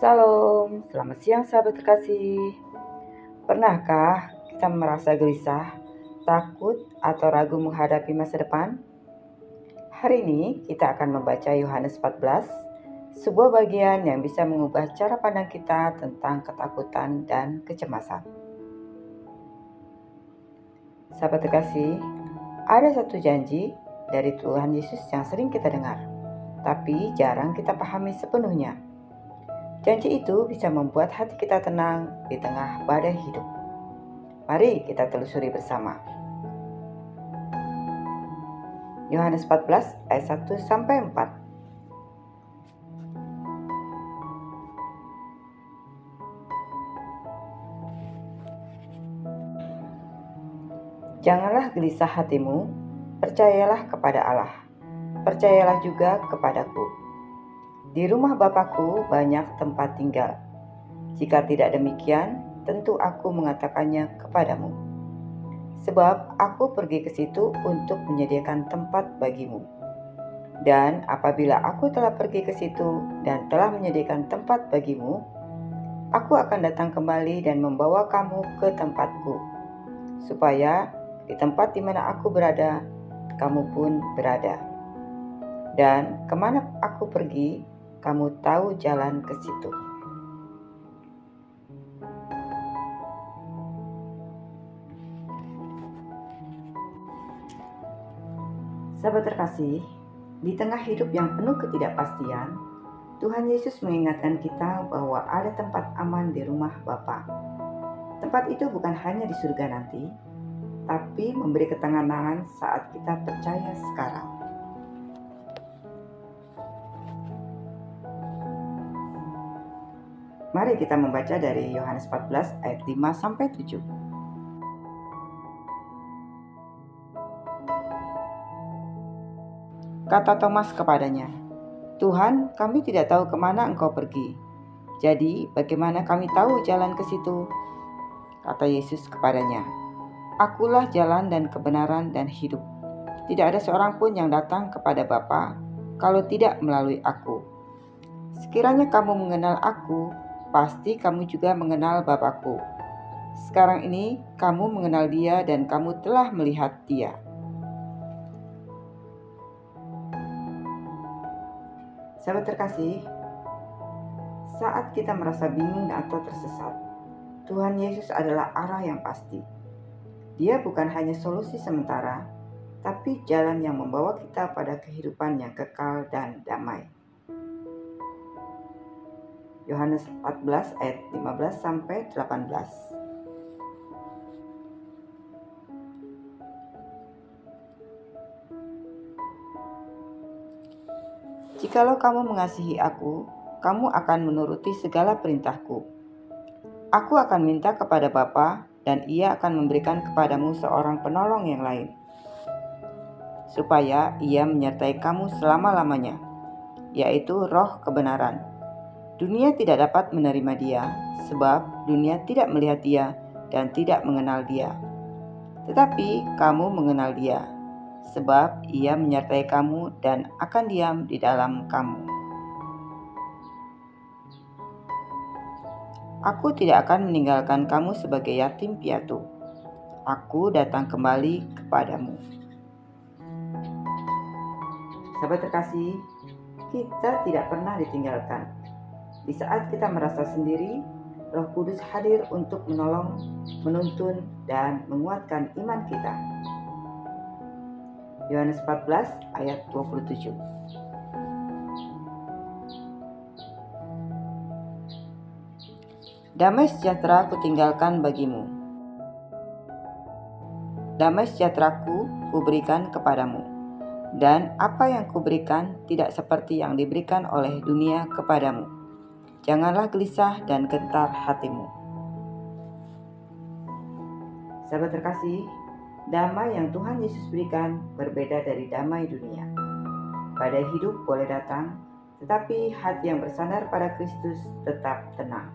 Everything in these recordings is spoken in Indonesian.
Salam, selamat siang sahabat terkasih. Pernahkah kita merasa gelisah, takut, atau ragu menghadapi masa depan? Hari ini kita akan membaca Yohanes 14, sebuah bagian yang bisa mengubah cara pandang kita tentang ketakutan dan kecemasan. Sahabat terkasih, ada satu janji dari Tuhan Yesus yang sering kita dengar, tapi jarang kita pahami sepenuhnya. Janji itu bisa membuat hati kita tenang di tengah badai hidup. Mari kita telusuri bersama. Yohanes 14 ayat 1-4. Janganlah gelisah hatimu, percayalah kepada Allah. Percayalah juga kepadaku. Di rumah Bapakku banyak tempat tinggal. Jika tidak demikian, tentu aku mengatakannya kepadamu. Sebab aku pergi ke situ untuk menyediakan tempat bagimu. Dan apabila aku telah pergi ke situ dan telah menyediakan tempat bagimu, aku akan datang kembali dan membawa kamu ke tempatku, supaya di tempat di mana aku berada, kamu pun berada. Dan kemana aku pergi, kamu tahu jalan ke situ. Sahabat terkasih, di tengah hidup yang penuh ketidakpastian, Tuhan Yesus mengingatkan kita bahwa ada tempat aman di rumah Bapa. Tempat itu bukan hanya di surga nanti, tapi memberi ketenangan saat kita percaya sekarang. Mari kita membaca dari Yohanes 14 ayat 5-7. Kata Thomas kepadanya, "Tuhan, kami tidak tahu kemana Engkau pergi. Jadi bagaimana kami tahu jalan ke situ?" Kata Yesus kepadanya, "Akulah jalan dan kebenaran dan hidup. Tidak ada seorang pun yang datang kepada Bapa kalau tidak melalui aku. Sekiranya kamu mengenal aku, pasti kamu juga mengenal Bapakku. Sekarang ini kamu mengenal Dia dan kamu telah melihat Dia." Sahabat terkasih, saat kita merasa bingung atau tersesat, Tuhan Yesus adalah arah yang pasti. Dia bukan hanya solusi sementara, tapi jalan yang membawa kita pada kehidupan yang kekal dan damai. Yohanes 14 ayat 15-18. Jikalau kamu mengasihi aku, kamu akan menuruti segala perintahku. Aku akan minta kepada Bapa, dan Ia akan memberikan kepadamu seorang penolong yang lain, supaya Ia menyertai kamu selama-lamanya, yaitu Roh kebenaran. Dunia tidak dapat menerima Dia, sebab dunia tidak melihat Dia dan tidak mengenal Dia. Tetapi kamu mengenal Dia, sebab Ia menyertai kamu dan akan diam di dalam kamu. Aku tidak akan meninggalkan kamu sebagai yatim piatu. Aku datang kembali kepadamu. Sahabat terkasih, kita tidak pernah ditinggalkan. Di saat kita merasa sendiri, Roh Kudus hadir untuk menolong, menuntun, dan menguatkan iman kita. Yohanes 14 ayat 27. Damai sejahtera kutinggalkan bagimu. Damai sejahteraku kuberikan kepadamu. Dan apa yang kuberikan tidak seperti yang diberikan oleh dunia kepadamu. Janganlah gelisah dan gentar hatimu. Sahabat terkasih, damai yang Tuhan Yesus berikan berbeda dari damai dunia. Badai hidup boleh datang, tetapi hati yang bersandar pada Kristus tetap tenang.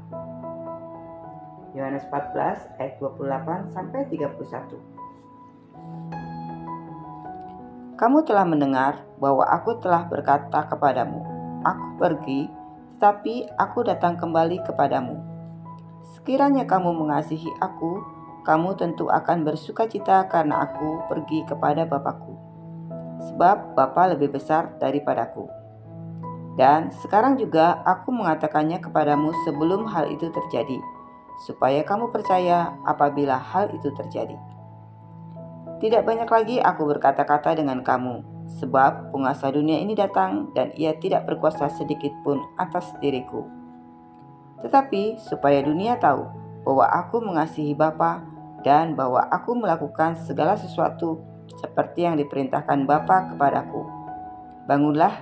Yohanes 14 ayat 28-31. Kamu telah mendengar bahwa aku telah berkata kepadamu, aku pergi, tetapi aku datang kembali kepadamu. Sekiranya kamu mengasihi aku, kamu tentu akan bersukacita karena aku pergi kepada Bapakku, sebab Bapa lebih besar daripadaku. Dan sekarang juga aku mengatakannya kepadamu sebelum hal itu terjadi, supaya kamu percaya apabila hal itu terjadi. Tidak banyak lagi aku berkata-kata dengan kamu, sebab penguasa dunia ini datang dan ia tidak berkuasa sedikit pun atas diriku. Tetapi supaya dunia tahu bahwa aku mengasihi Bapa dan bahwa aku melakukan segala sesuatu seperti yang diperintahkan Bapa kepadaku. Bangunlah,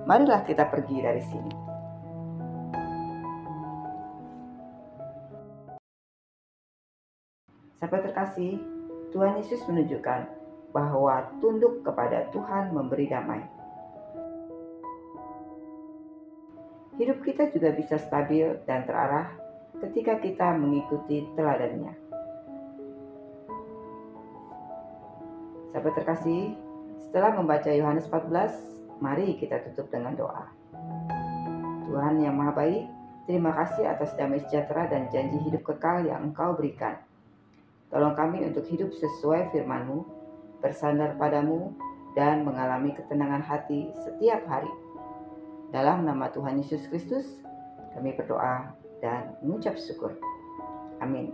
marilah kita pergi dari sini. Sahabat terkasih, Tuhan Yesus menunjukkan bahwa tunduk kepada Tuhan memberi damai. Hidup kita juga bisa stabil dan terarah ketika kita mengikuti teladannya. Sahabat terkasih, setelah membaca Yohanes 14, mari kita tutup dengan doa. Tuhan yang Maha Baik, terima kasih atas damai sejahtera dan janji hidup kekal yang Engkau berikan. Tolong kami untuk hidup sesuai firman-Mu, bersandar padamu, dan mengalami ketenangan hati setiap hari. Dalam nama Tuhan Yesus Kristus, kami berdoa dan mengucap syukur. Amin.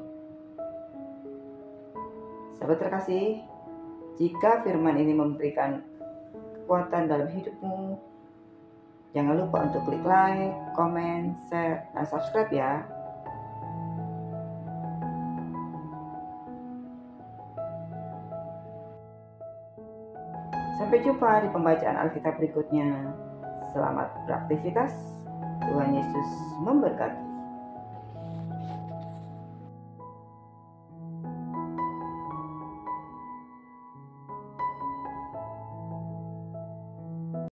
Sahabat terkasih, jika firman ini memberikan kekuatan dalam hidupmu, jangan lupa untuk klik like, komen, share, dan subscribe ya. Sampai jumpa di pembacaan Alkitab berikutnya. Selamat beraktivitas. Tuhan Yesus memberkati.